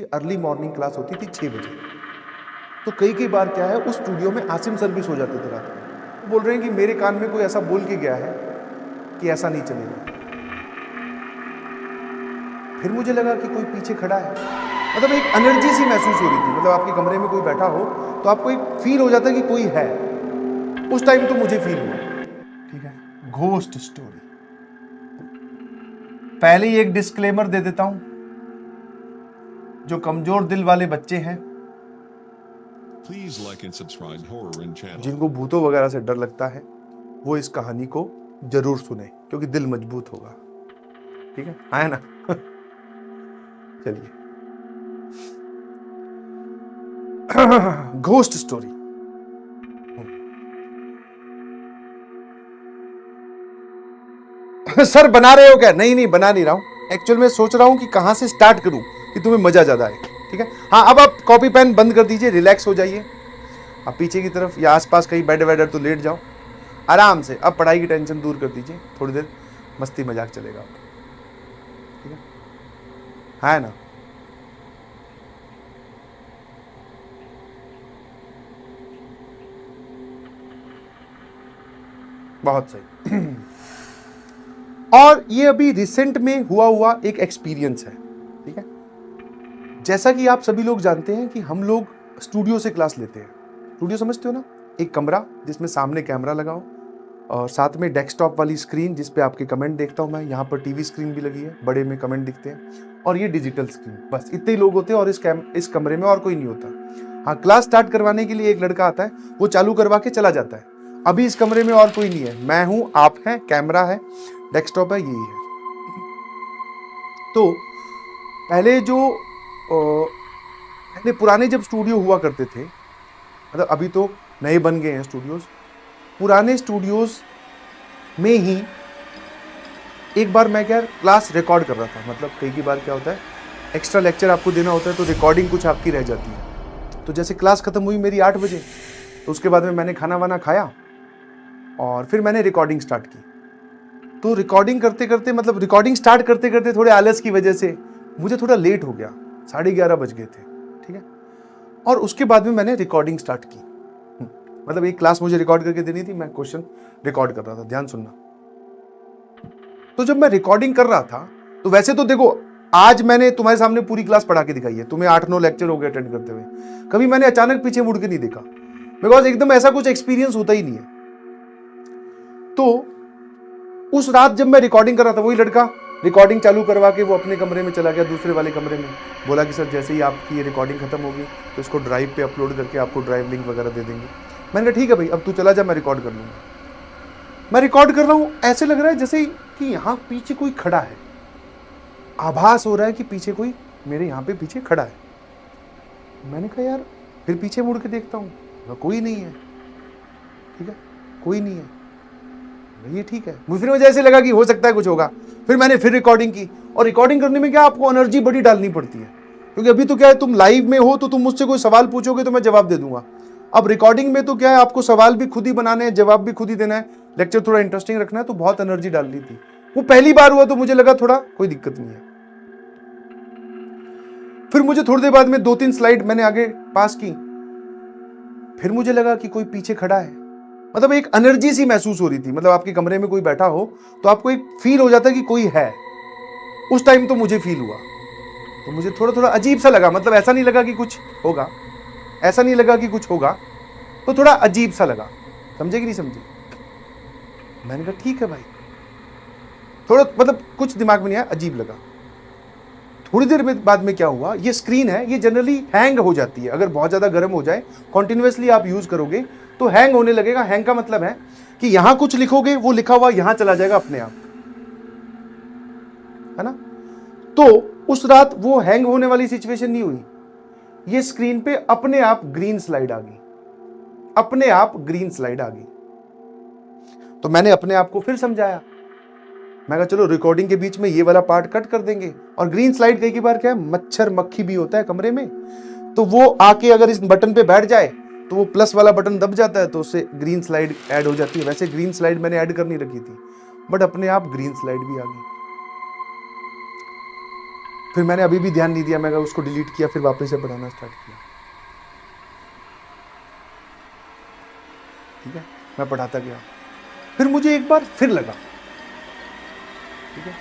Early morning class होती थी 6 बजे। तो कई बार क्या है, उस स्टूडियो में आसिम सर भी सो जाते थे रात में। तो बोल रहे हैं कि मेरे कान में कोई ऐसा बोल के गया है कि ऐसा नहीं चलेगा। फिर मुझे लगा कि कोई पीछे खड़ा है, मतलब एक एनर्जी सी महसूस हो रही थी। मतलब आपके कमरे में कोई बैठा हो तो आपको एक फील हो जाता है कि कोई है। उस टाइम तो मुझे फील हुआ। ठीक है, घोस्ट स्टोरी। पहले ही एक डिस्क्लेमर दे देता हूं, जो कमजोर दिल वाले बच्चे हैं, Please like and subscribe Horror In Channel. जिनको भूतों वगैरह से डर लगता है, वो इस कहानी को जरूर सुने, क्योंकि दिल मजबूत होगा। ठीक है, आया ना? चलिए, घोस्ट स्टोरी। सर बना रहे हो क्या? नहीं बना नहीं रहा हूं। एक्चुअल में सोच रहा हूं कि कहां से स्टार्ट करूं कि तुम्हें मजा ज्यादा आए। ठीक है, हाँ, अब आप कॉपी पेन बंद कर दीजिए, रिलैक्स हो जाइए। अब पीछे की तरफ या आसपास कहीं बेड वेडर तो लेट जाओ आराम से। अब पढ़ाई की टेंशन दूर कर दीजिए, थोड़ी देर मस्ती मजाक चलेगा। ठीक है ना? बहुत सही। और ये अभी रिसेंट में हुआ एक एक्सपीरियंस है। ठीक है, जैसा कि आप सभी लोग जानते हैं कि हम लोग स्टूडियो से क्लास लेते हैं। स्टूडियो समझते हो ना? एक कमरा जिसमें सामने कैमरा लगा हो और साथ में डेस्कटॉप वाली स्क्रीन जिस पे आपके कमेंट देखता हूं मैं। यहाँ पर टीवी स्क्रीन भी लगी है, बड़े में कमेंट दिखते हैं, और ये डिजिटल स्क्रीन। बस इतने ही लोग होते हैं और इस कमरे में और कोई नहीं होता। हाँ, क्लास स्टार्ट करवाने के लिए एक लड़का आता है, वो चालू करवा के चला जाता है। अभी इस कमरे में और कोई नहीं है, मैं हूं, आप हैं, कैमरा है, डेस्कटॉप है, यही है। तो पहले पुराने जब स्टूडियो हुआ करते थे, मतलब अभी तो नए बन गए हैं स्टूडियोज, पुराने स्टूडियोज में ही एक बार मैं क्लास रिकॉर्ड कर रहा था। मतलब कई बार क्या होता है, एक्स्ट्रा लेक्चर आपको देना होता है तो रिकॉर्डिंग कुछ आपकी रह जाती है। तो जैसे क्लास खत्म हुई मेरी 8 बजे, तो उसके बाद में मैंने खाना वाना खाया और फिर मैंने रिकॉर्डिंग स्टार्ट की। तो रिकॉर्डिंग करते करते, मतलब रिकॉर्डिंग स्टार्ट करते करते थोड़े आलस की वजह से मुझे थोड़ा लेट हो गया, 11:30 बज गए थे। ठीक है, और उसके बाद में मैंने रिकॉर्डिंग स्टार्ट की। मतलब एक क्लास मुझे रिकॉर्ड करके देनी थी, मैं क्वेश्चन रिकॉर्ड कर रहा था। ध्यान सुनना। तो जब मैं रिकॉर्डिंग कर रहा था, तो वैसे तो देखो, आज मैंने तुम्हारे सामने पूरी क्लास पढ़ा के दिखाई है, तुम्हें 8-9 लेक्चर हो गए अटेंड करते हुए। कभी मैंने अचानक पीछे मुड़ के नहीं देखा, बिकॉज एकदम ऐसा कुछ एक्सपीरियंस होता ही नहीं है। तो उस रात जब मैं रिकॉर्डिंग कर रहा था, वही लड़का रिकॉर्डिंग चालू करवा के वो अपने कमरे में चला गया, दूसरे वाले कमरे में। बोला कि सर जैसे ही आपकी ये रिकॉर्डिंग खत्म होगी तो इसको ड्राइव पे अपलोड करके आपको ड्राइव लिंक वगैरह दे देंगे। मैंने कहा ठीक है भाई, अब तू चला जा, मैं रिकॉर्ड कर लूंगा। मैं रिकॉर्ड कर रहा हूँ, ऐसे लग रहा है जैसे कि यहाँ पीछे कोई खड़ा है, आभास हो रहा है कि पीछे कोई मेरे यहाँ पे पीछे खड़ा है। मैंने कहा यार, फिर पीछे मुड़ के देखता हूँ, कोई नहीं है। ठीक है, कोई नहीं है, ये ठीक है। फिर मुझे ऐसे लगा कि हो सकता है कुछ होगा। फिर मैंने फिर रिकॉर्डिंग की, और रिकॉर्डिंग करने में क्या, आपको एनर्जी बड़ी डालनी पड़ती है, क्योंकि अभी तो क्या है, तुम लाइव में हो तो तुम मुझसे कोई सवाल पूछोगे तो मैं जवाब दे दूंगा। अब रिकॉर्डिंग में तो क्या है, आपको सवाल भी खुद ही बनाने हैं, जवाब भी खुद ही देना है, लेक्चर थोड़ा इंटरेस्टिंग रखना है, तो बहुत एनर्जी डालनी थी। वो पहली बार हुआ तो मुझे लगा थोड़ा कोई दिक्कत नहीं है। फिर मुझे थोड़ी देर बाद में 2-3 स्लाइड मैंने आगे पास की, फिर मुझे लगा कि कोई पीछे खड़ा है। मतलब एक एनर्जी सी महसूस हो रही थी। मतलब आपके कमरे में कोई बैठा हो तो आपको एक फील हो जाता है कि कोई है। उस टाइम तो मुझे फील हुआ, तो मुझे थोड़ा थोड़ा अजीब सा लगा। मतलब ऐसा नहीं लगा कि कुछ होगा, ऐसा नहीं लगा कि कुछ होगा, तो थोड़ा अजीब सा लगा। समझे कि नहीं समझे? मैंने कहा ठीक है भाई, थोड़ा मतलब कुछ दिमाग में नहीं आया, अजीब लगा। थोड़ी देर बाद में क्या हुआ, ये स्क्रीन है, ये जनरली हैंग हो जाती है। अगर बहुत ज्यादा गर्म हो जाए, कॉन्टिन्यूसली आप यूज करोगे तो हैंग होने लगेगा। हैंग का मतलब है कि यहां कुछ लिखोगे, वो लिखा हुआ यहां चला जाएगा अपने आप, है ना? तो उस रात वो हैंग होने वाली सिचुएशन नहीं हुई। ये स्क्रीन पे अपने आप ग्रीन स्लाइड आ गई, अपने आप ग्रीन स्लाइड आ गई। तो मैंने अपने आप को फिर समझाया, मैं कहा चलो रिकॉर्डिंग के बीच में ये वाला पार्ट कट कर देंगे। और ग्रीन स्लाइड कई बार क्या है, मच्छर मक्खी भी होता है कमरे में, तो वो आके अगर इस बटन पे बैठ जाए तो वो प्लस वाला बटन दब जाता है, तो उससे ग्रीन स्लाइड ऐड हो जाती है। वैसे ग्रीन स्लाइड मैंने ऐड करनी रखी थी, बट अपने आप ग्रीन स्लाइड भी आ गई। फिर मैंने अभी भी ध्यान नहीं दिया, मैं उसको डिलीट किया, फिर वापस से पढ़ाना स्टार्ट किया। ठीक है, मैं पढ़ाता गया। फिर मुझे एक बार फिर लगा, ठीक है,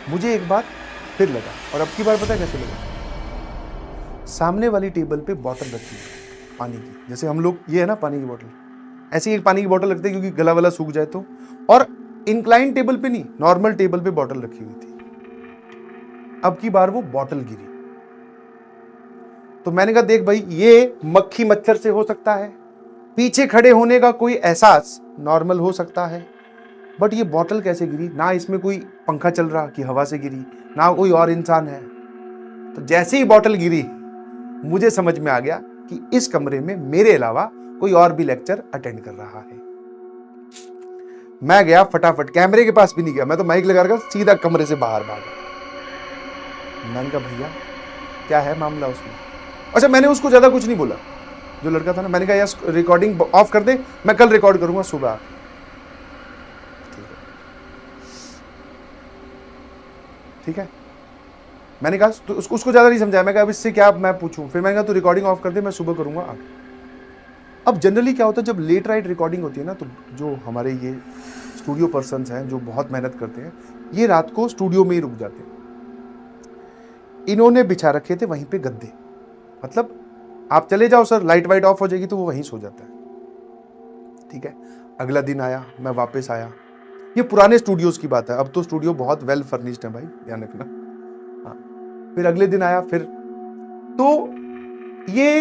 मुझे एक बार फिर लगा, और अब की बार पता है कैसे लगा? सामने वाली टेबल पे बॉटल रखी है पानी की, जैसे हम लोग ये है ना पानी की बोतल, ऐसी एक पानी की बोतल रखते हैं क्योंकि गला वाला सूख जाए तो, और इंक्लाइन टेबल पे नहीं, नॉर्मल टेबल पे बॉटल रखी हुई थी। अब की बार वो बॉटल गिरी, तो मैंने कहा देख भाई, ये मक्खी मच्छर से हो सकता है, पीछे खड़े होने का कोई एहसास नॉर्मल हो सकता है, बट ये बॉटल कैसे गिरी? ना इसमें कोई पंखा चल रहा कि हवा से गिरी, ना कोई और इंसान है। तो जैसे ही बॉटल गिरी, मुझे समझ में आ गया कि इस कमरे में मेरे अलावा कोई और भी लेक्चर अटेंड कर रहा है। मैं गया फटाफट, कैमरे के पास भी नहीं गया, मैं तो माइक लगा कर सीधा कमरे से बाहर भागा। मैंने कहा भैया क्या है मामला उसमें? अच्छा, मैंने उसको ज्यादा कुछ नहीं बोला, जो लड़का था ना, मैंने कहा यार रिकॉर्डिंग ऑफ कर दे, मैं कल रिकॉर्ड करूंगा सुबह। ठीक है, मैंने कहा तो उसको ज्यादा नहीं समझाया, मैं कहा अब इससे क्या मैं पूछूं, फिर मैंने कहा तू रिकॉर्डिंग ऑफ कर दे, मैं सुबह करूंगा आगे। अब जनरली क्या होता है, जब लेट राइट रिकॉर्डिंग होती है ना, तो जो हमारे ये स्टूडियो पर्सन्स हैं जो बहुत मेहनत करते हैं, ये रात को स्टूडियो में ही रुक जाते हैं। इन्होंने बिछा रखे थे वहीं पे गद्दे, मतलब आप चले जाओ सर, लाइट वाइट ऑफ हो जाएगी, तो वो वहीं सो जाता है। ठीक है, अगला दिन आया, मैं वापस आया, ये पुराने स्टूडियोज की बात है, अब तो स्टूडियो बहुत वेल फर्निश्ड है भाई, ध्यान रखना। हाँ, फिर अगले दिन आया, फिर तो ये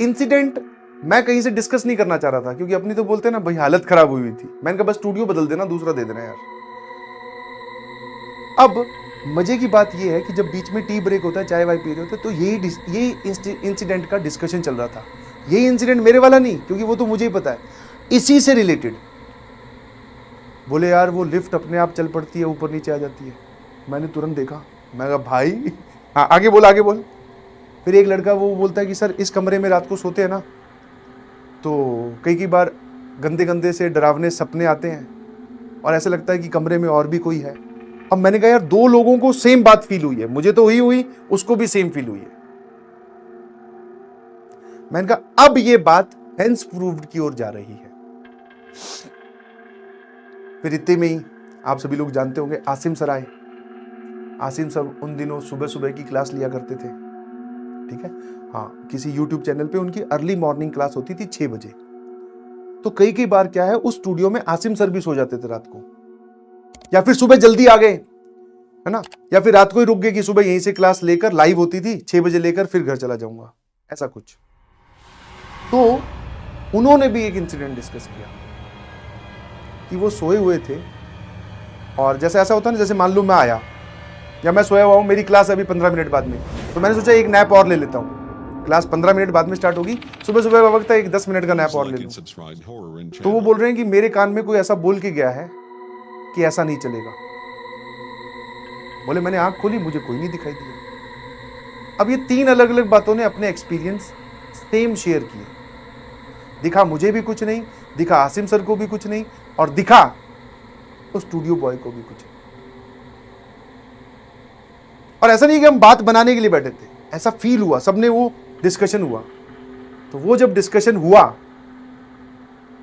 इंसिडेंट मैं कहीं से डिस्कस नहीं करना चाह रहा था, क्योंकि अपनी तो बोलते हैं ना भाई हालत खराब हुई थी। मैंने कहा बस स्टूडियो बदल देना, दूसरा दे देना यार। अब मजे की बात यह है कि जब बीच में टी ब्रेक होता है, चाय वाय पी रहे होते हैं, तो यही इंसिडेंट का डिस्कशन चल रहा था। यही इंसिडेंट मेरे वाला नहीं, क्योंकि वो तो मुझे ही पता है, इसी से रिलेटेड। बोले यार वो लिफ्ट अपने आप चल पड़ती है, ऊपर नीचे आ जाती है। मैंने तुरंत देखा, मैं कहा भाई, हाँ आगे बोल आगे बोल। फिर एक लड़का वो बोलता है कि सर इस कमरे में रात को सोते हैं ना, तो कई बार गंदे गंदे से डरावने सपने आते हैं, और ऐसा लगता है कि कमरे में और भी कोई है। अब मैंने कहा यार दो लोगों को सेम बात फील हुई है, मुझे तो हुई, उसको भी सेम फील हुई है। मैंने कहा अब ये बात हेंस प्रूव्ड की ओर जा रही है। फिर इतने में ही आप सभी लोग जानते होंगे आसिम सर आए। आसिम सर उन दिनों सुबह सुबह की क्लास लिया करते थे। ठीक है, हाँ, किसी YouTube चैनल पे उनकी अर्ली मॉर्निंग क्लास होती थी 6 बजे। तो कई बार क्या है, उस स्टूडियो में आसिम सर भी सो जाते थे रात को, या फिर सुबह जल्दी आ गए, है ना, या फिर रात को ही रुक गए कि सुबह यहीं से क्लास लेकर लाइव होती थी 6 बजे लेकर फिर घर चला जाऊंगा, ऐसा कुछ। तो उन्होंने भी एक इंसिडेंट डिस्कस किया कि वो सोए हुए थे, और जैसे ऐसा होता है ना, जैसे मान लो मैं आया या मैं सोया हुआ हूँ, मेरी क्लास अभी 15 मिनट बाद में, तो मैंने सोचा एक नैप और ले लेता हूँ, क्लास 15 मिनट बाद में स्टार्ट होगी, सुबह सुबह का वक्त है, एक 10 मिनट का नैप और ले लूँ। तो वो बोल रहे हैं कि मेरे कान में कोई ऐसा बोल के गया है कि ऐसा नहीं चलेगा। बोले मैंने आंख खोली, मुझे कोई नहीं दिखाई दिया। अब ये 3 अलग अलग बातों ने अपने एक्सपीरियंस सेम शेयर किए। दिखा मुझे भी कुछ नहीं, दिखा आसिम सर को भी कुछ नहीं, और दिखा उस स्टूडियो बॉय को भी कुछ नहीं। और ऐसा नहीं कि हम बात बनाने के लिए बैठे थे, ऐसा फील हुआ, सबने वो डिस्कशन हुआ। तो वो जब डिस्कशन हुआ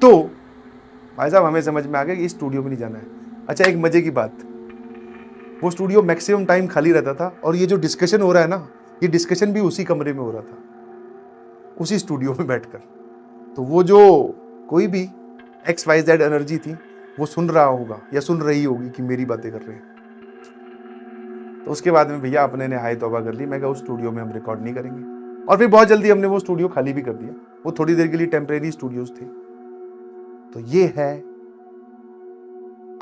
तो भाई साहब हमें समझ में आ गया कि इस स्टूडियो में नहीं जाना है। अच्छा, एक मजे की बात, वो स्टूडियो मैक्सिमम टाइम खाली रहता था, और ये जो डिस्कशन हो रहा है ना, ये डिस्कशन भी उसी कमरे में हो रहा था, उसी स्टूडियो में बैठकर। तो वो जो कोई भी XYZ एनर्जी थी, वो सुन रहा होगा या सुन रही होगी कि मेरी बातें कर रहे हैं। तो उसके बाद में भैया अपने ने हाय तौबा कर ली। मैं कहा उस स्टूडियो में हम रिकॉर्ड नहीं करेंगे, और फिर बहुत जल्दी हमने वो स्टूडियो खाली भी कर दिया। वो थोड़ी देर के लिए टेम्परेरी स्टूडियोज थे। तो ये है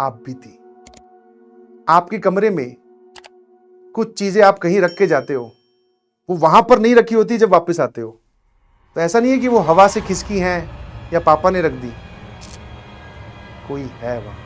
आप भी थी। आपके कमरे में कुछ चीजें आप कहीं रख के जाते हो, वो वहां पर नहीं रखी होती जब वापस आते हो। तो ऐसा नहीं है कि वो हवा से खिसकी हैं या पापा ने रख दी, कोई है वहां।